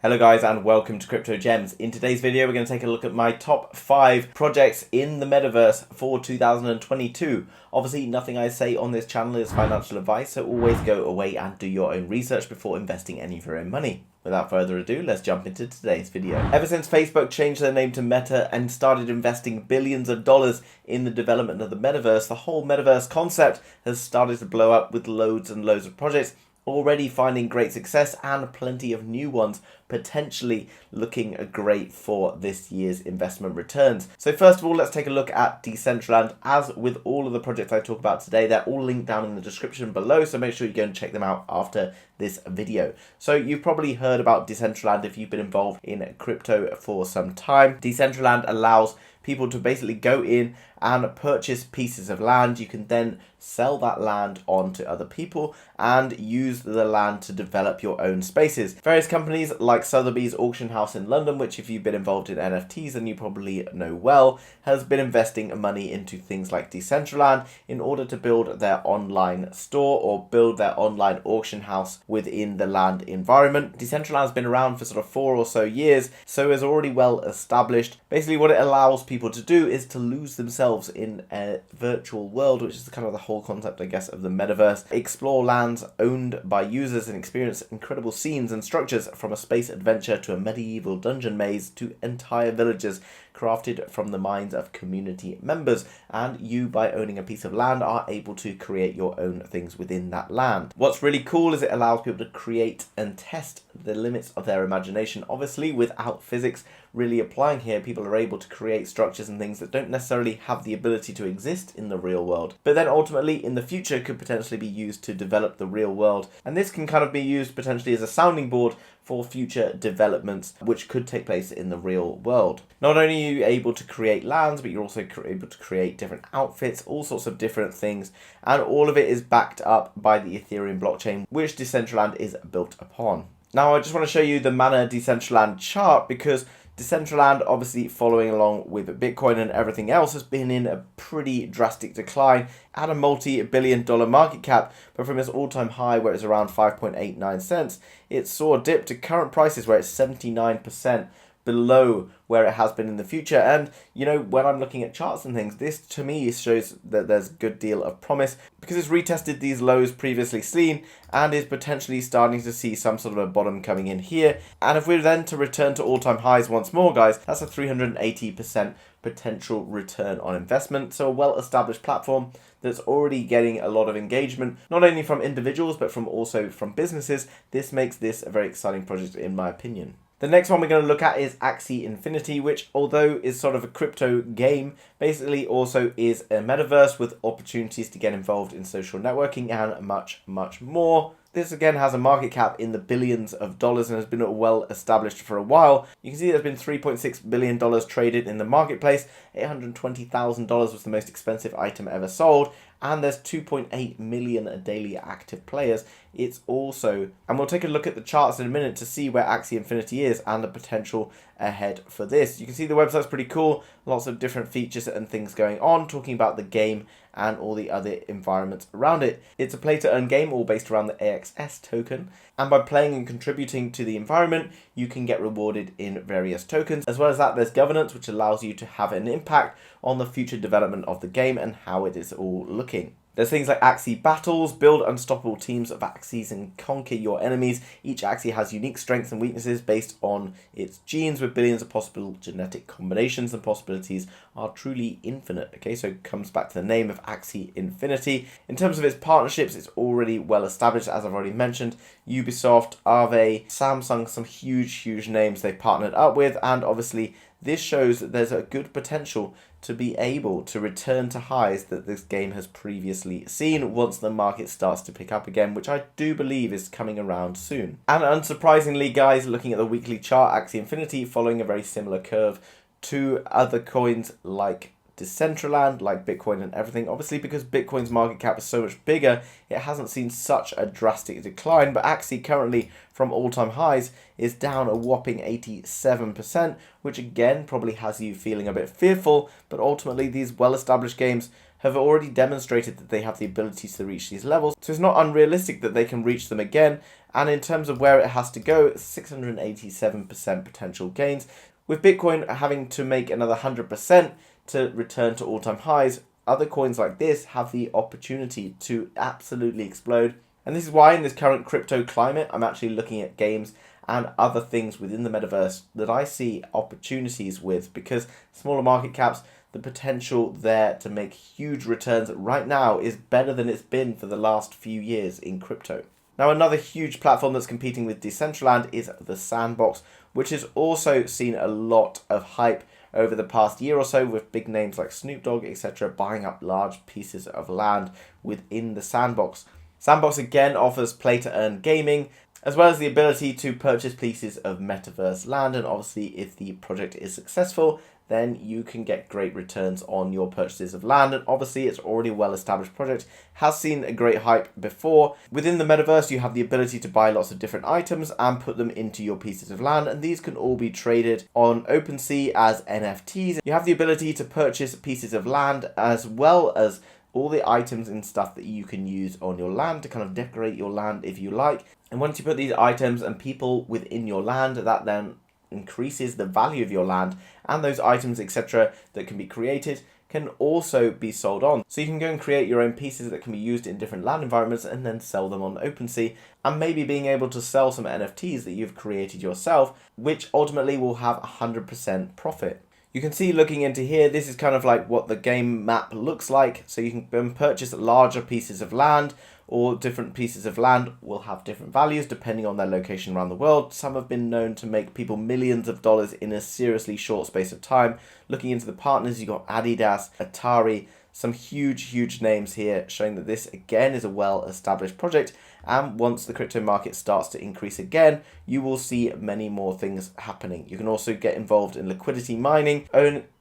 Hello guys and welcome to Crypto Gems. In today's video we're going to take a look at my top 5 projects in the Metaverse for 2022. Obviously nothing I say on this channel is financial advice, so always go away and do your own research before investing any of your own money. Without further ado, let's jump into today's video. Ever since Facebook changed their name to Meta and started investing billions of dollars in the development of the Metaverse, the whole Metaverse concept has started to blow up with loads and loads of projects already finding great success and plenty of new ones potentially looking great for this year's investment returns. So first of all, let's take a look at Decentralnad. As with all of the projects I talk about today, they're all linked down in the description below, so make sure you go and check them out after this video. So you've probably heard about Decentralnad if you've been involved in crypto for some time. Decentralnad allows people to basically go in and purchase pieces of land. You can then sell that land on to other people and use the land to develop your own spaces. Various companies like Sotheby's Auction House in London, which if you've been involved in NFTs and you probably know well, has been investing money into things like Decentralnad in order to build their online store or build their online auction house within the land environment. Decentralnad has been around for sort of 4 or so years, so is already well established. Basically what it allows people to do is to lose themselves in a virtual world, which is kind of the whole concept, I guess, of the Metaverse. Explore lands owned by users and experience incredible scenes and structures, from a space adventure to a medieval dungeon maze to entire villages crafted from the minds of community members, and you, by owning a piece of land, are able to create your own things within that land. What's really cool is it allows people to create and test the limits of their imagination. Obviously without physics really applying here, people are able to create structures and things that don't necessarily have the ability to exist in the real world, but then ultimately in the future could potentially be used to develop the real world. And this can kind of be used potentially as a sounding board for future developments which could take place in the real world. Not only are you able to create lands, but you're also able to create different outfits, all sorts of different things, and all of it is backed up by the Ethereum blockchain, which Decentralnad is built upon. Now I just want to show you the Mana Decentralnad chart, because Decentralnad, obviously following along with Bitcoin and everything else, has been in a pretty drastic decline at a multi-billion-dollar market cap, but from its all-time high where it's around 5.89 cents, it saw a dip to current prices where it's 79% below where it has been in the future. And you know, when I'm looking at charts and things, this to me shows that there's a good deal of promise, because it's retested these lows previously seen and is potentially starting to see some sort of a bottom coming in here. And if we're then to return to all-time highs once more, guys, that's a 380% potential return on investment. So a well-established platform that's already getting a lot of engagement, not only from individuals but also from businesses. This makes this a very exciting project in my opinion. The next one we're going to look at is Axie Infinity, which, although is sort of a crypto game, basically also is a metaverse with opportunities to get involved in social networking and much, much more. This again has a market cap in the billions of dollars and has been well established for a while. You can see there's been $3.6 billion traded in the marketplace. $820,000 was the most expensive item ever sold, and there's 2.8 million daily active players. It's also, and we'll take a look at the charts in a minute to see where Axie Infinity is and the potential ahead for this. You can see the website's pretty cool, lots of different features and things going on, talking about the game and all the other environments around it. It's a play to earn game, all based around the AXS token, and by playing and contributing to the environment you can get rewarded in various tokens. As well as that, there's governance, which allows you to have an impact on the future development of the game and how it is all looking. There's things like Axie battles, build unstoppable teams of Axies and conquer your enemies. Each Axie has unique strengths and weaknesses based on its genes, with billions of possible genetic combinations, and possibilities are truly infinite. Okay, so it comes back to the name of Axie Infinity. In terms of its partnerships, it's already well established, as I've already mentioned. Ubisoft, Aave, Samsung, some huge names they've partnered up with, and obviously this shows that there's a good potential to be able to return to highs that this game has previously seen once the market starts to pick up again, which I do believe is coming around soon. And unsurprisingly, guys, looking at the weekly chart, Axie Infinity following a very similar curve to other coins like Decentralnad, like Bitcoin and everything. Obviously, because Bitcoin's market cap is so much bigger, it hasn't seen such a drastic decline, but Axie currently from all-time highs is down a whopping 87%, which again probably has you feeling a bit fearful, but ultimately these well-established games have already demonstrated that they have the ability to reach these levels, so it's not unrealistic that they can reach them again And in terms of where it has to go, 687% potential gains, with Bitcoin having to make another 100% to return to all-time highs. Other coins like this have the opportunity to absolutely explode. And this is why in this current crypto climate, I'm actually looking at games and other things within the metaverse that I see opportunities with, because smaller market caps, the potential there to make huge returns right now is better than it's been for the last few years in crypto. Now, another huge platform that's competing with Decentralnad is the Sandbox, which has also seen a lot of hype over the past year or so, with big names like Snoop Dogg, etc., buying up large pieces of land within the Sandbox. Sandbox again offers play-to-earn gaming, as well as the ability to purchase pieces of Metaverse land, and obviously if the project is successful, then you can get great returns on your purchases of land. And obviously it's already a well-established project, has seen a great hype before. Within the metaverse, you have the ability to buy lots of different items and put them into your pieces of land, and these can all be traded on OpenSea as NFTs. You have the ability to purchase pieces of land, as well as all the items and stuff that you can use on your land to kind of decorate your land if you like. And once you put these items and people within your land, that then increases the value of your land, and those items, etc., that can be created can also be sold on. So you can go and create your own pieces that can be used in different land environments and then sell them on OpenSea, and maybe being able to sell some NFTs that you've created yourself, which ultimately will have 100% profit. You can see, looking into here, this is kind of like what the game map looks like. So you can purchase larger pieces of land, or different pieces of land will have different values depending on their location around the world. Some have been known to make people millions of dollars in a seriously short space of time. Looking into the partners, you've got Adidas, Atari, some huge names here, showing that this again is a well-established project. And once the crypto market starts to increase again, you will see many more things happening. You can also get involved in liquidity mining,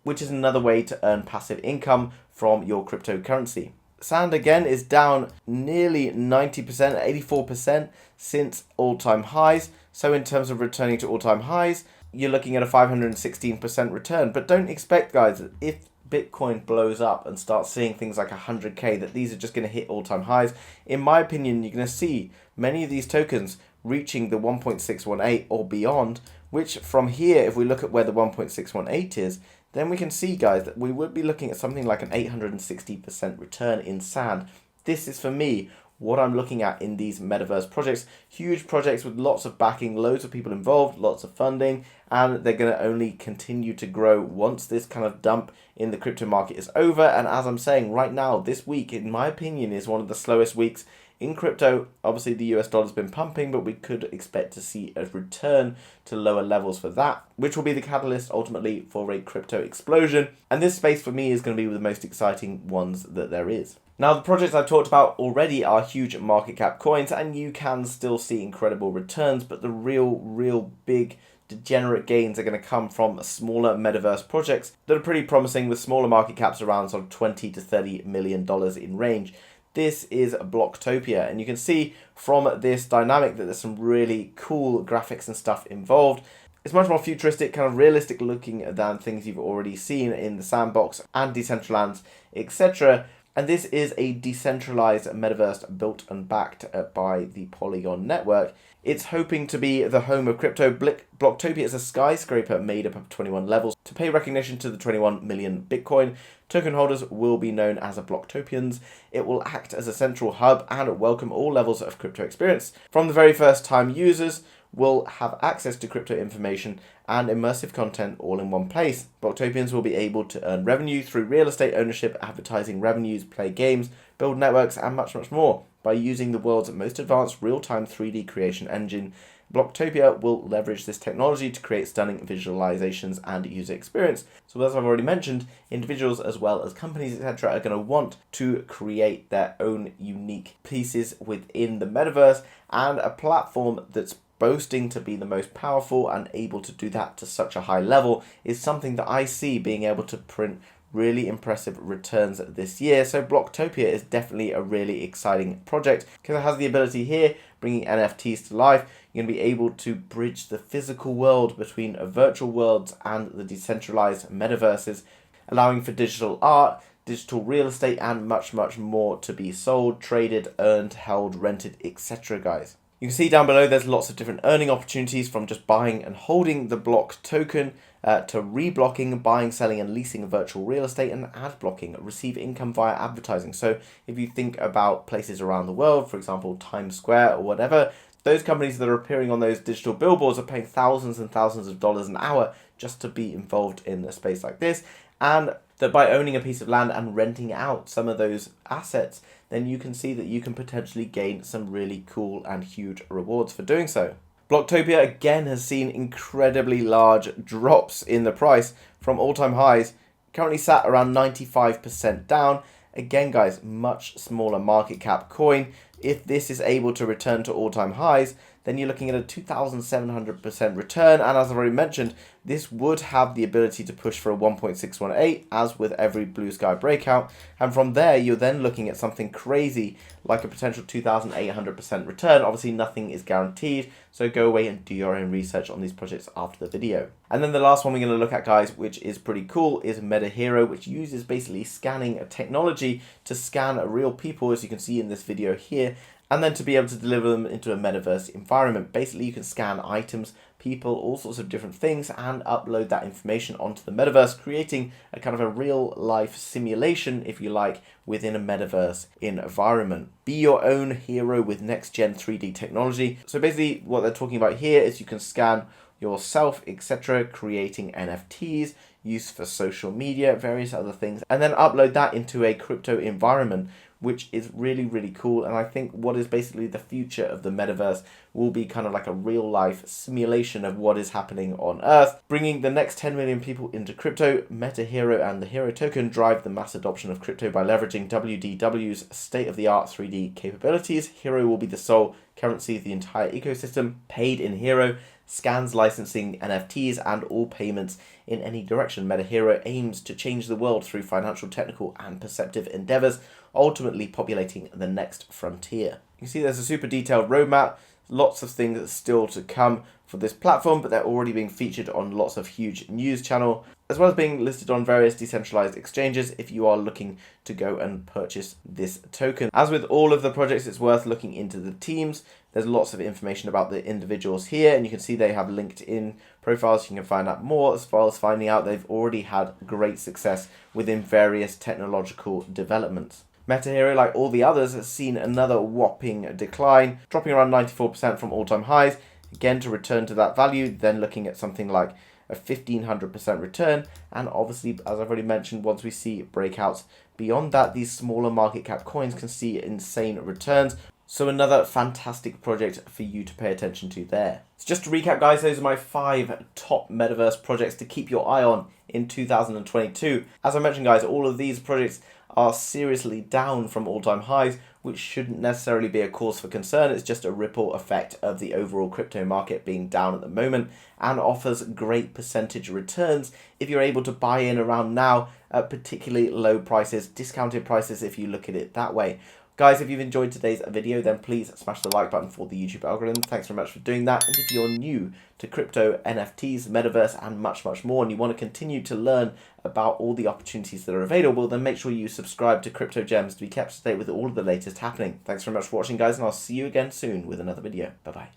which is another way to earn passive income from your cryptocurrency. Sand again is down nearly 90%, 84% since all-time highs. So in terms of returning to all-time highs, you're looking at a 516% return. But don't expect, guys, that if Bitcoin blows up and starts seeing things like 100k, that these are just going to hit all-time highs. In my opinion, you're going to see many of these tokens reaching the 1.618 or beyond, which from here, if we look at where the 1.618 is, then we can see, guys, that we would be looking at something like an 860% return in sand. This is, for me, what I'm looking at in these metaverse projects. Huge projects with lots of backing, loads of people involved, lots of funding, and they're going to only continue to grow once this kind of dump in the crypto market is over. And as I'm saying right now, this week, in my opinion, is one of the slowest weeks in crypto. Obviously, the US dollar's been pumping, but we could expect to see a return to lower levels for that, which will be the catalyst ultimately for a crypto explosion. And this space for me is going to be the most exciting ones that there is. Now, the projects I've talked about already are huge market cap coins, and you can still see incredible returns, but the real big degenerate gains are going to come from smaller metaverse projects that are pretty promising, with smaller market caps around sort of $20 to $30 million in range. This is Bloktopia, and you can see from this dynamic that there's some really cool graphics and stuff involved. It's much more futuristic, kind of realistic looking than things you've already seen in the Sandbox and Decentraland, etc. And this is a decentralized metaverse built and backed by the Polygon network. It's hoping to be the home of crypto. Bloktopia is a skyscraper made up of 21 levels. To pay recognition to the 21 million Bitcoin, token holders will be known as Bloktopians. It will act as a central hub and welcome all levels of crypto experience. From the very first time, users will have access to crypto information and immersive content all in one place. Bloktopians will be able to earn revenue through real estate ownership, advertising revenues, play games, build networks, and much more. By using the world's most advanced real-time 3D creation engine, Bloktopia will leverage this technology to create stunning visualizations and user experience. So as I've already mentioned, individuals as well as companies, etc., are going to want to create their own unique pieces within the metaverse, and a platform that's boasting to be the most powerful and able to do that to such a high level is something that I see being able to print really impressive returns this year. So Bloktopia is definitely a really exciting project because it has the ability here, bringing NFTs to life. You're going to be able to bridge the physical world between virtual worlds and the decentralized metaverses, allowing for digital art, digital real estate, and much more to be sold, traded, earned, held, rented, etc., guys. You can see down below there's lots of different earning opportunities, from just buying and holding the block token to reblocking, buying, selling and leasing virtual real estate, and ad blocking. Receive income via advertising. So if you think about places around the world, for example Times Square or whatever, those companies that are appearing on those digital billboards are paying thousands and thousands of dollars an hour just to be involved in a space like this. And that by owning a piece of land and renting out some of those assets, then you can see that you can potentially gain some really cool and huge rewards for doing so. Bloktopia again has seen incredibly large drops in the price from all-time highs, currently sat around 95% down. Again guys, much smaller market cap coin. If this is able to return to all-time highs, then you're looking at a 2,700% return, and as I've already mentioned, this would have the ability to push for a 1.618, as with every blue sky breakout, and from there you're then looking at something crazy like a potential 2,800% return. Obviously nothing is guaranteed, so go away and do your own research on these projects after the video. And then the last one we're going to look at, guys, which is pretty cool, is MetaHero, which uses basically scanning technology to scan real people, as you can see in this video here, and then to be able to deliver them into a metaverse environment. Basically, you can scan items, people, all sorts of different things, and upload that information onto the metaverse, creating a kind of a real life simulation, if you like, within a metaverse environment. Be your own hero with next gen 3D technology. So basically what they're talking about here is you can scan yourself, etc., creating NFTs, use for social media, various other things, and then upload that into a crypto environment, which is really, really cool. And I think what is basically the future of the metaverse will be kind of like a real life simulation of what is happening on Earth, bringing the next 10 million people into crypto. MetaHero and the Hero token drive the mass adoption of crypto by leveraging WDW's state-of-the-art 3D capabilities. Hero will be the sole currency of the entire ecosystem, paid in Hero, scans licensing NFTs and all payments in any direction. MetaHero aims to change the world through financial, technical and perceptive endeavors, ultimately populating the next frontier. You can see there's a super detailed roadmap, lots of things still to come for this platform, but they're already being featured on lots of huge news channels, as well as being listed on various decentralized exchanges if you are looking to go and purchase this token. As with all of the projects, it's worth looking into the teams. There's lots of information about the individuals here, and you can see they have LinkedIn profiles. You can find out more, as well as finding out they've already had great success within various technological developments. MetaHero, like all the others, has seen another whopping decline, dropping around 94% from all-time highs. Again, to return to that value, then looking at something like a 1,500% return. And obviously, as I've already mentioned, once we see breakouts beyond that, these smaller market cap coins can see insane returns. So another fantastic project for you to pay attention to there. So just to recap, guys, those are my 5 top metaverse projects to keep your eye on in 2022. As I mentioned, guys, all of these projects are seriously down from all-time highs, which shouldn't necessarily be a cause for concern. It's just a ripple effect of the overall crypto market being down at the moment, and offers great percentage returns if you're able to buy in around now at particularly low prices, discounted prices if you look at it that way. Guys, if you've enjoyed today's video, then please smash the like button for the YouTube algorithm. Thanks very much for doing that. And if you're new to crypto, NFTs, metaverse, and much, much more, and you want to continue to learn about all the opportunities that are available, then make sure you subscribe to Crypto Gems to be kept up to date with all of the latest happening. Thanks very much for watching, guys, and I'll see you again soon with another video. Bye-bye.